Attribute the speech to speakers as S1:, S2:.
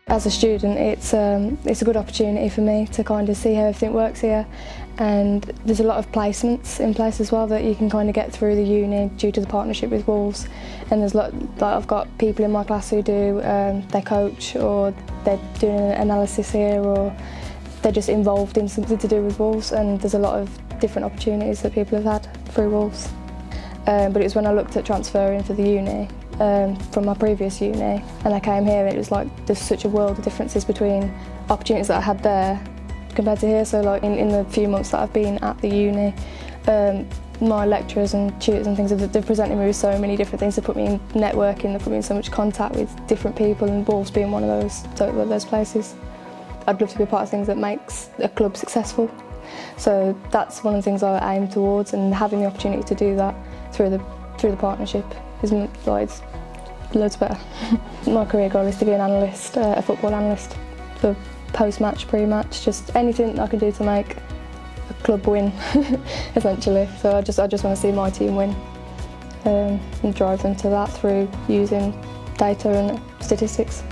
S1: As a student, it's a good opportunity for me to kind of see how everything works here, and there's a lot of placements in place as well that you can kind of get through the uni due to the partnership with Wolves. And there's like I've got people in my class who do they coach, or they're doing an analysis here, or they're just involved in something to do with Wolves, and there's a lot of different opportunities that people have had through Wolves. But it was when I looked at transferring for the uni from my previous uni, and I came here, and it was like there's such a world of differences between opportunities that I had there compared to here. So like in the few months that I've been at the uni, my lecturers and tutors and things, they've presented me with so many different things. They put me in networking, they put me in so much contact with different people, and Wolves being one of those places. I'd love to be part of things that makes a club successful. So that's one of the things I aim towards, and having the opportunity to do that through the partnership is like loads better. My career goal is to be an analyst, a football analyst, for post-match, pre-match, just anything I can do to make a club win, essentially. So I just want to see my team win, and drive them to that through using data and statistics.